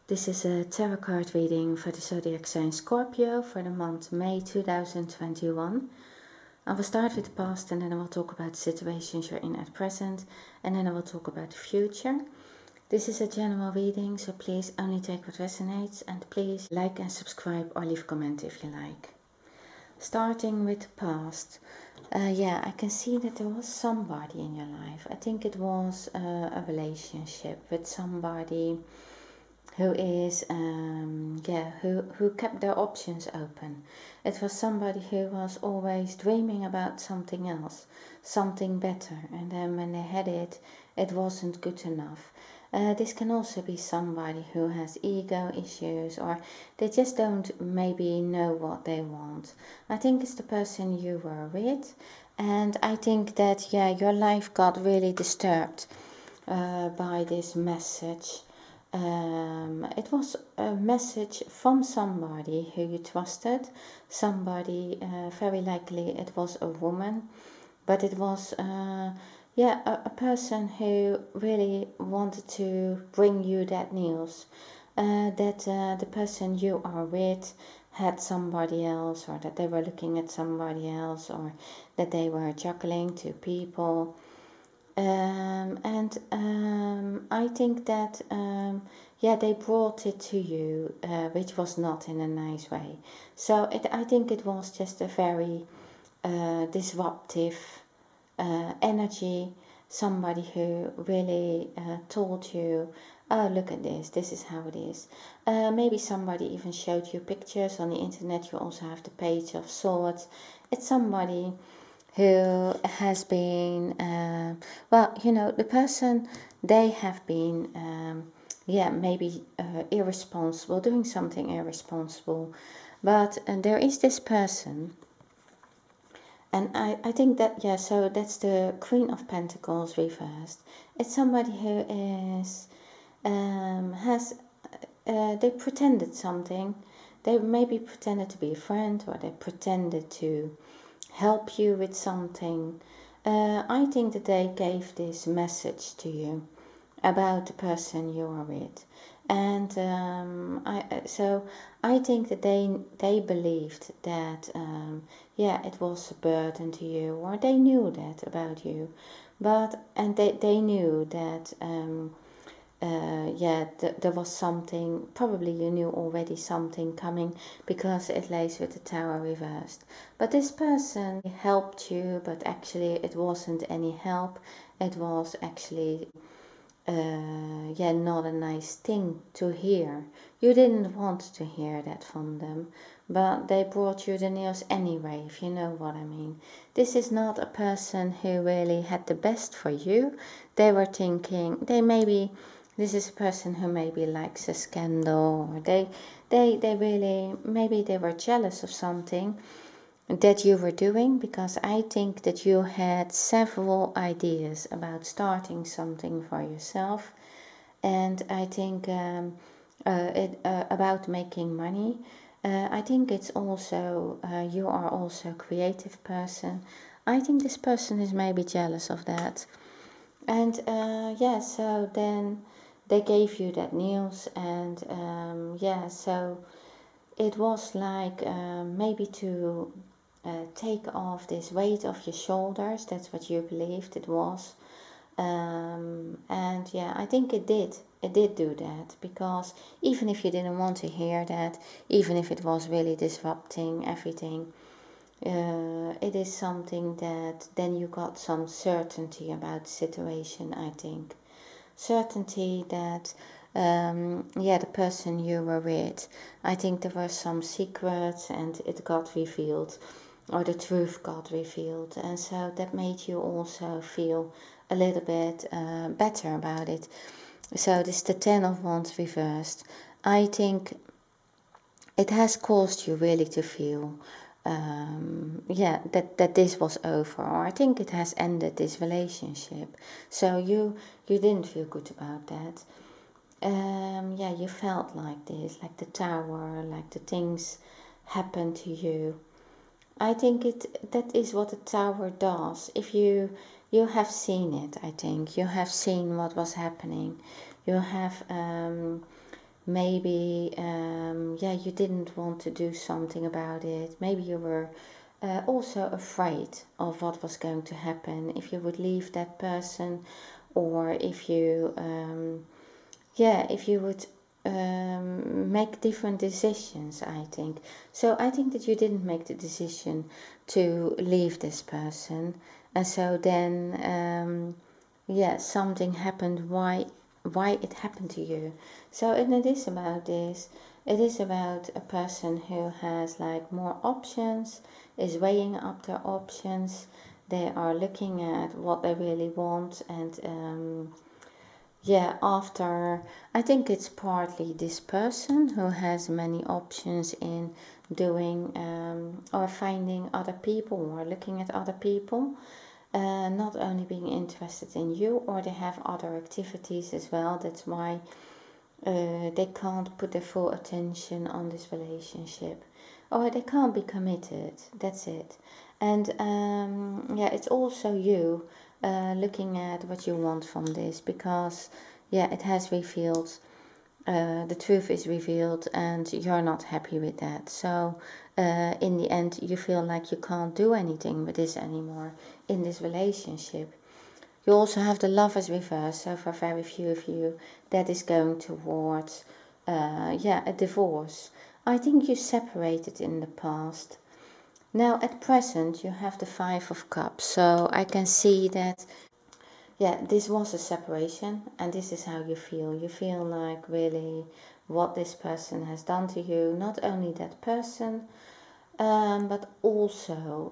This is a tarot card reading for the zodiac sign Scorpio for the month May 2021. I will start with the past and then I will talk about the situations you're in at present, and then I will talk about the future. This is a general reading, so please only take what resonates, and please like and subscribe or leave a comment if you like. Starting with the past. I can see that there was somebody in your life. I think it was a relationship with somebody who is who kept their options open. It was somebody who was always dreaming about something else, something better, and then when they had it, it wasn't good enough. This can also be somebody who has ego issues, or they just don't maybe know what they want. I think it's the person you were with, and I think that your life got really disturbed by this message. It was a message from somebody who you trusted, somebody, very likely it was a woman, but it was a person who really wanted to bring you that news, that the person you are with had somebody else, or that they were looking at somebody else, or that they were juggling two people. I think that they brought it to you, which was not in a nice way. So I think it was just a very disruptive energy. Somebody who really told you, oh, look at this, this is how it is. Maybe somebody even showed you pictures on the internet. You also have the Page of Swords. It's somebody who has been, the person, they have been, maybe irresponsible, doing something irresponsible. But there is this person, and I think that, so that's the Queen of Pentacles reversed. It's somebody who is, they pretended something. They maybe pretended to be a friend, or they pretended to help you with something. I think that they gave this message to you about the person you are with, and I think that they believed that it was a burden to you, or they knew that about you, and they knew that there was something, probably you knew already something coming, because it lays with the Tower reversed. But this person helped you, but actually it wasn't any help. It was actually not a nice thing to hear. You didn't want to hear that from them, but they brought you the news anyway, if you know what I mean. This is not a person who really had the best for you. They were thinking, this is a person who maybe likes a scandal, or they really, maybe they were jealous of something that you were doing, because I think that you had several ideas about starting something for yourself, and I think about making money. I think it's also, you are also a creative person. I think this person is maybe jealous of that. And so then they gave you that news, and so it was like maybe to take off this weight off your shoulders. That's what you believed it was. I think it did do that, because even if you didn't want to hear that, even if it was really disrupting everything, it is something that then you got some certainty about the situation. I think certainty that the person you were with, I think there were some secrets and it got revealed, or the truth got revealed, and so that made you also feel a little bit better about it. So this is the Ten of Wands reversed. I think it has caused you really to feel that this was over, or I think it has ended this relationship. So you didn't feel good about that. You felt like this, like the Tower, like the things happened to you. I think that is what the Tower does. If you have seen it, I think you have seen what was happening. You have maybe yeah, you didn't want to do something about it. Maybe you were also afraid of what was going to happen if you would leave that person, or if you yeah, if you would make different decisions, I think. So I think that you didn't make the decision to leave this person, and so then yeah, something happened. Why it happened to you? So, and it is about this. It is about a person who has like more options, is weighing up their options. They are looking at what they really want, and yeah, after, I think it's partly this person who has many options in doing or finding other people or looking at other people, not only being interested in you, or they have other activities as well. That's why they can't put their full attention on this relationship, or they can't be committed. That's it. And yeah, it's also you looking at what you want from this, because yeah, it has revealed, the truth is revealed, and you're not happy with that. So in the end, you feel like you can't do anything with this anymore in this relationship. You also have the Lovers reverse, so for very few of you, that is going towards yeah, a divorce. I think you separated in the past. Now at present you have the Five of Cups, so I can see that yeah, this was a separation, and this is how you feel. You feel like really what this person has done to you, not only that person, but also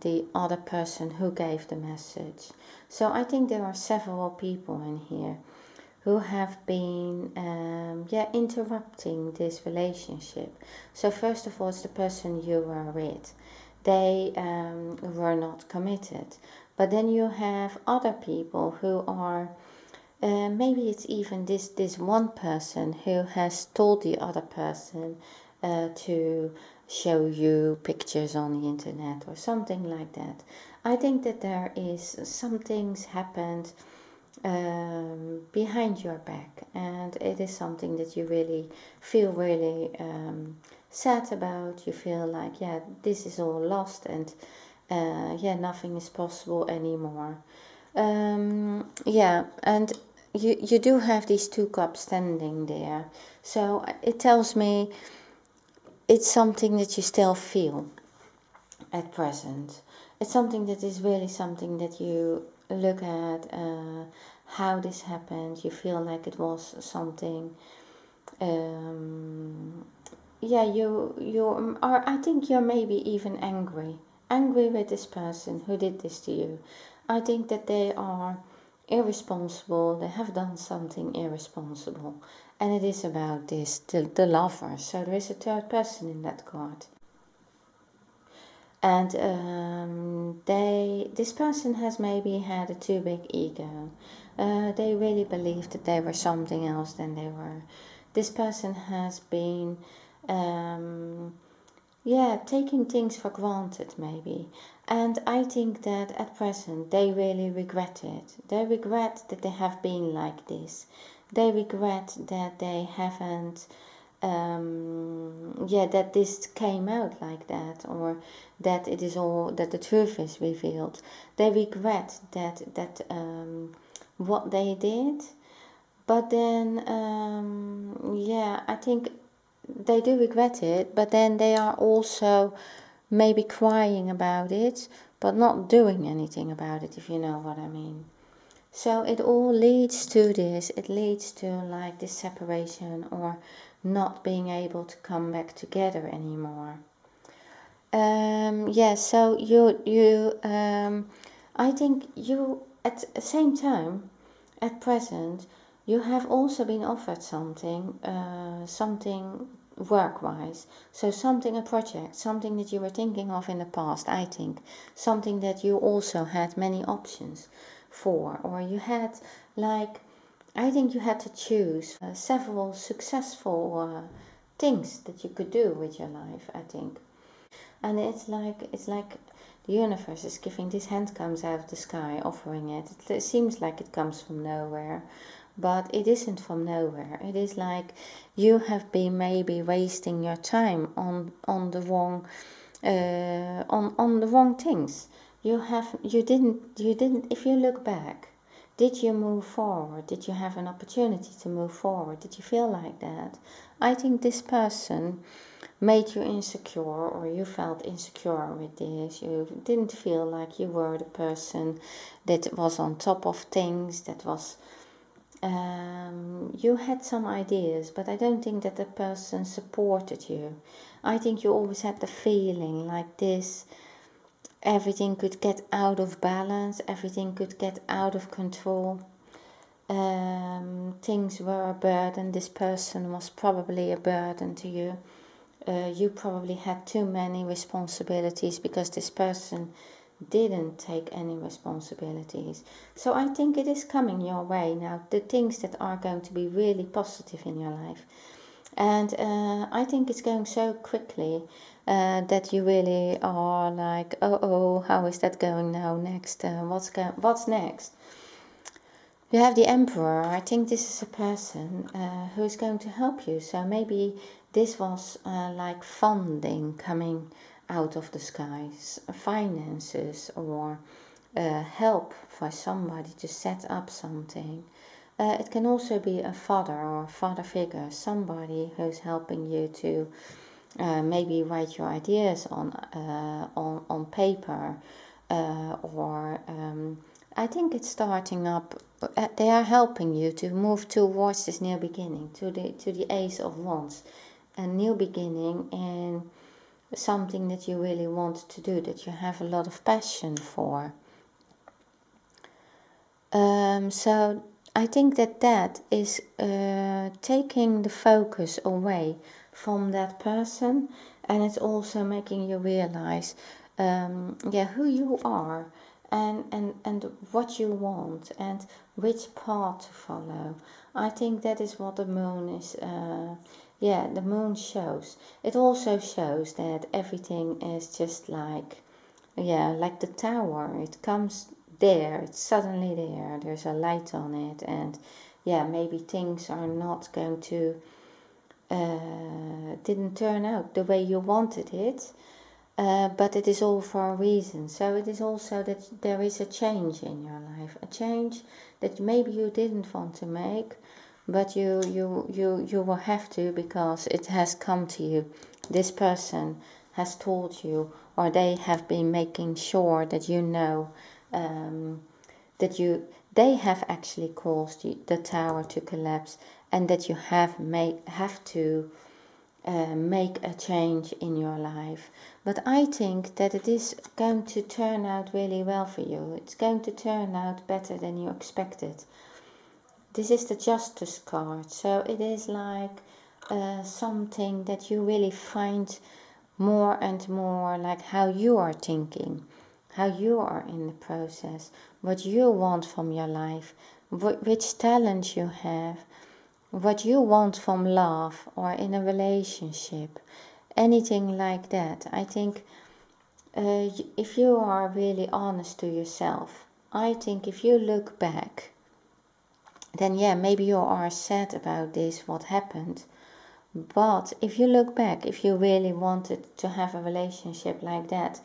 the other person who gave the message. So I think there are several people in here who have been yeah, interrupting this relationship. So first of all, it's the person you were with. They were not committed. But then you have other people who are maybe it's even this one person who has told the other person to show you pictures on the internet or something like that. I think that there is some things happened behind your back, and it is something that you really feel really sad about. You feel like, yeah, this is all lost, and yeah, nothing is possible anymore. Yeah, and you do have these two cups standing there, so it tells me it's something that you still feel at present. It's something that is really something that you look at, how this happened. You feel like it was something. Um, yeah, you are. I think you're maybe even angry with this person who did this to you. I think that they are irresponsible. They have done something irresponsible, and it is about this the lover. So there is a third person in that card. And this person has maybe had a too big ego. They really believed that they were something else than they were. This person has been yeah, taking things for granted maybe. And I think that at present they really regret it. They regret that they have been like this. They regret that they haven't yeah, that this came out like that, or that it is all that the truth is revealed. They regret that what they did, but then yeah, I think they do regret it, but then they are also maybe crying about it, but not doing anything about it, if you know what I mean. So it all leads to this. It leads to like this separation, or not being able to come back together anymore. Yeah, so I think you at the same time, at present, you have also been offered something, something work-wise. So something, a project, something that you were thinking of in the past, I think. Something that you also had many options for, or you had like, I think you had to choose several successful things that you could do with your life, I think. And it's like the universe is giving, this hand comes out of the sky offering it. It seems like it comes from nowhere, but it isn't from nowhere. It is like you have been maybe wasting your time on the wrong on the wrong things. You didn't, if you look back, did you move forward? Did you have an opportunity to move forward? Did you feel like that? I think this person made you insecure, or you felt insecure with this. You didn't feel like you were the person that was on top of things, that was you had some ideas, but I don't think that the person supported you. I think you always had the feeling like this, everything could get out of balance, everything could get out of control. Things were a burden. This person was probably a burden to you. You probably had too many responsibilities because this person didn't take any responsibilities. So I think it is coming your way now, the things that are going to be really positive in your life. And I think it's going so quickly that you really are like, oh, how is that going now next? What's next? You have the Emperor. I think this is a person who is going to help you. So maybe this was like funding coming out of the skies, finances, or help for somebody to set up something. It can also be a father or a father figure, somebody who's helping you to maybe write your ideas on paper, or I think it's starting up. They are helping you to move towards this new beginning, to the Ace of Wands, a new beginning in something that you really want to do, that you have a lot of passion for. So I think that is taking the focus away from that person, and it's also making you realize who you are, and what you want, and which path to follow. I think that is what the moon is, the moon shows. It also shows that everything is just like the tower. It comes there, it's suddenly there, there's a light on it, and maybe things are not going to didn't turn out the way you wanted it, but it is all for a reason. So it is also that there is a change in your life, a change that maybe you didn't want to make, but you will have to, because it has come to you. This person has told you, or they have been making sure that you know they have actually caused the tower to collapse, and that you have to make a change in your life. But I think that it is going to turn out really well for you. It's going to turn out better than you expected. This is the Justice card, so it is like something that you really find more and more like how you are thinking, how you are in the process, what you want from your life, which talents you have, what you want from love or in a relationship, anything like that. I think if you are really honest to yourself, I think if you look back, then maybe you are sad about this, what happened. But if you look back, if you really wanted to have a relationship like that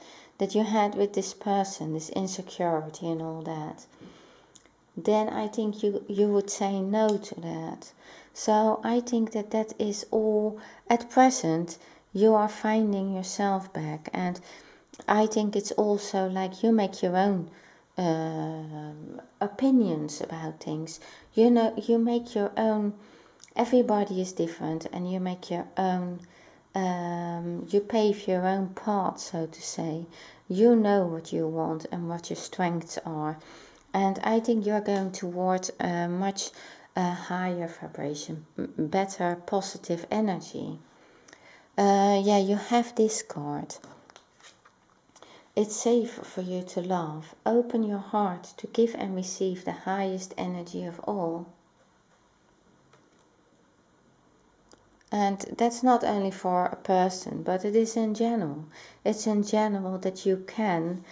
you had with this person, this insecurity and all that, then I think you would say no to that. So I think that is all. At present, you are finding yourself back, and I think it's also like you make your own opinions about things. You make your own. Everybody is different, and you make your own. You pave your own path, so to say. You know what you want and what your strengths are, and I think you're going towards a much higher vibration, better positive energy. You have this card. It's safe for you to love. Open your heart to give and receive the highest energy of all. And that's not only for a person, but it is in general. It's in general that you can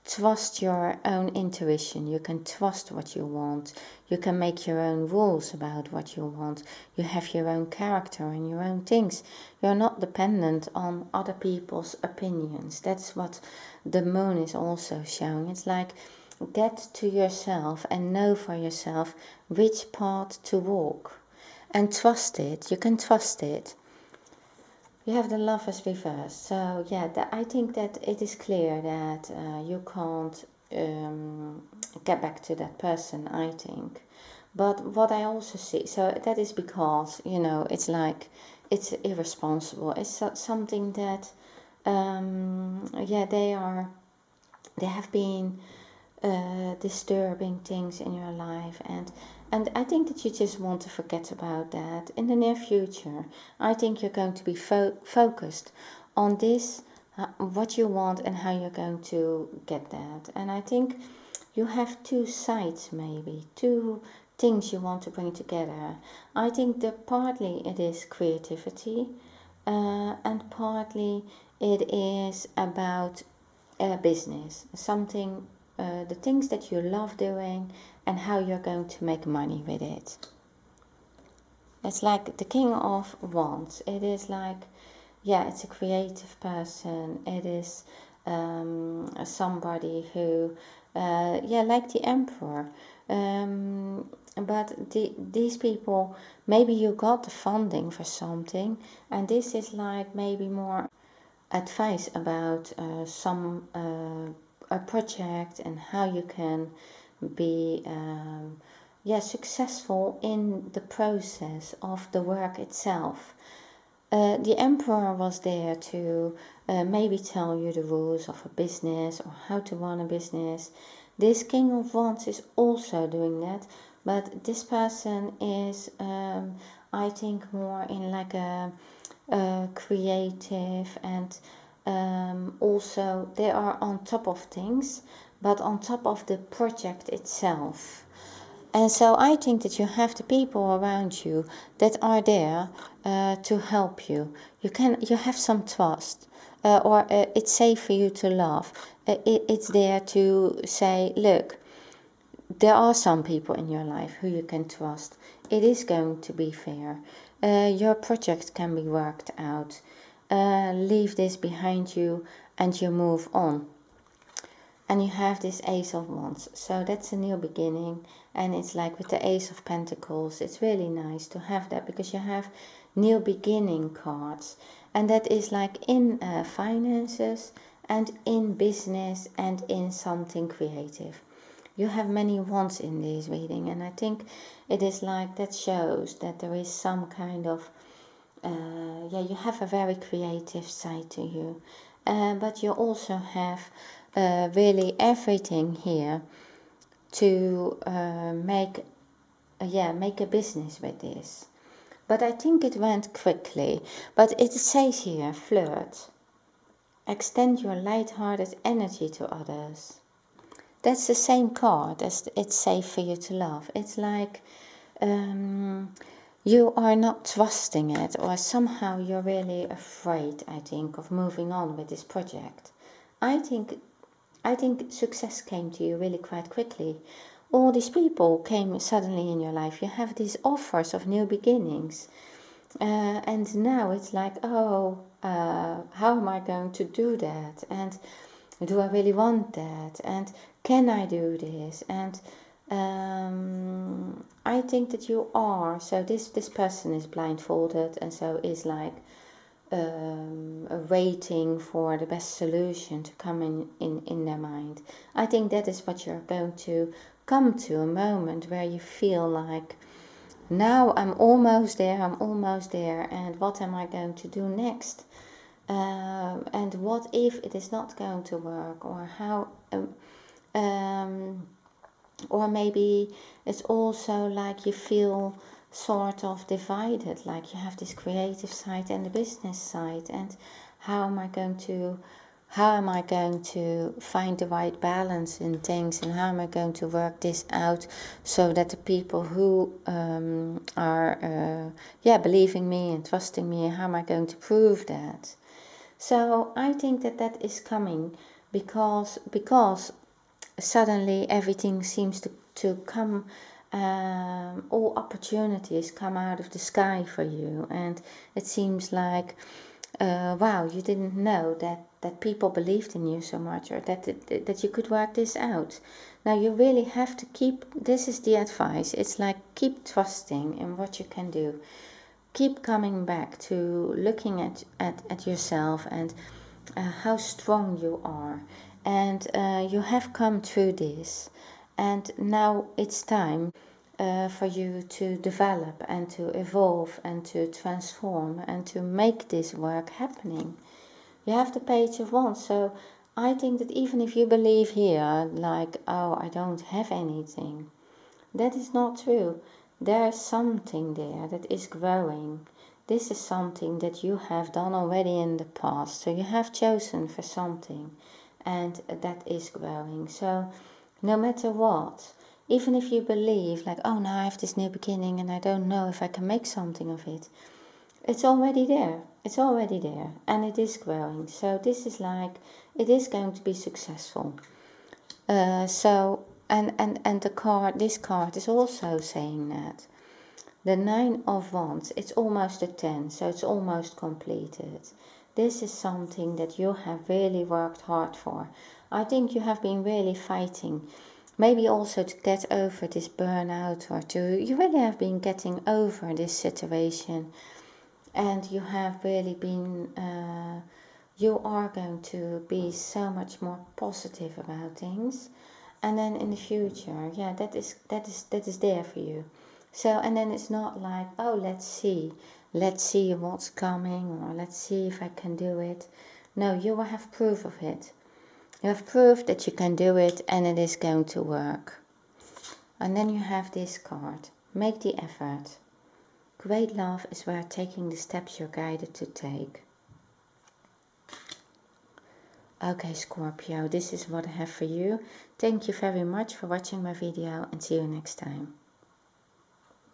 trust your own intuition. You can trust what you want. You can make your own rules about what you want. You have your own character and your own things. You're not dependent on other people's opinions. That's what the moon is also showing. It's like, get to yourself and know for yourself which path to walk. And trust it. You can trust it. You have the Lovers reversed. So yeah, I think that it is clear that you can't get back to that person, I think. But what I also see, so that is because, you know, it's like, it's irresponsible. It's something that, yeah, they have been disturbing things in your life, and I think that you just want to forget about that in the near future. I think you're going to be focused on this, what you want and how you're going to get that. And I think you have two sides, maybe two things you want to bring together. I think that partly it is creativity, and partly it is about business, something, the things that you love doing and how you're going to make money with it. It's like the King of Wands. It is like, yeah, it's a creative person. It is somebody who, yeah, like the Emperor. But these people, maybe you got the funding for something, and this is like maybe more advice about a project and how you can be yeah, successful in the process of the work itself. The Emperor was there to maybe tell you the rules of a business or how to run a business. This King of Wands is also doing that, but this person is, I think, more in like a creative, and also they are on top of things, but on top of the project itself. And so I think that you have the people around you that are there to help you. You have some trust, or it's safe for you to laugh. It's there to say, look, there are some people in your life who you can trust. It is going to be fair. Your project can be worked out. Leave this behind you and you move on. And you have this Ace of Wands. So that's a new beginning. And it's like with the Ace of Pentacles, it's really nice to have that because you have new beginning cards. And that is like in finances and in business and in something creative. You have many wands in this reading, and I think it is like that shows that there is some kind of, yeah, you have a very creative side to you. But you also have really everything here to make a business with this. But I think it went quickly. But it says here, flirt. Extend your light-hearted energy to others. That's the same card as it's safe for you to love. It's like you are not trusting it, or somehow you're really afraid, I think, of moving on with this project. I think success came to you really quite quickly. All these people came suddenly in your life. You have these offers of new beginnings. And now it's like, oh, how am I going to do that? And do I really want that? And can I do this? And I think that you are. So this person is blindfolded, and so is like waiting for the best solution to come in their mind. I think that is what you're going to come to, a moment where you feel like, now I'm almost there, and what am I going to do next? And what if it is not going to work, or how, or maybe it's also like you feel sort of divided, like you have this creative side and the business side, and how am I going to find the right balance in things, and how am I going to work this out so that the people who are believing me and trusting me, how am I going to prove that? So I think that is coming because suddenly everything seems to come, all opportunities come out of the sky for you, and it seems like, wow, you didn't know that people believed in you so much, or that you could work this out. Now you really have to keep, this is the advice, it's like keep trusting in what you can do. Keep coming back to looking at yourself and how strong you are. And you have come through this. And now it's time for you to develop and to evolve and to transform and to make this work happening. You have the Page of Wands. So I think that even if you believe here, like, oh, I don't have anything, that is not true. There is something there that is growing. This is something that you have done already in the past. So you have chosen for something, and that is growing. So no matter what, even if you believe like, oh, now I have this new beginning and I don't know if I can make something of it, it's already there. It's already there, and it is growing. So this is like, it is going to be successful. So and the card, this card is also saying that. The 9 of Wands, it's almost a 10, so it's almost completed. This is something that you have really worked hard for. I think you have been really fighting, maybe also to get over this burnout, or you really have been getting over this situation, and you have really been, you are going to be so much more positive about things. And then in the future, yeah, that is there for you. So, and then it's not like, oh, let's see what's coming, or let's see if I can do it. No, you will have proof of it. You have proof that you can do it, and it is going to work. And then you have this card, make the effort. Great love is where taking the steps you're guided to take. Okay, Scorpio, this is what I have for you. Thank you very much for watching my video, and see you next time.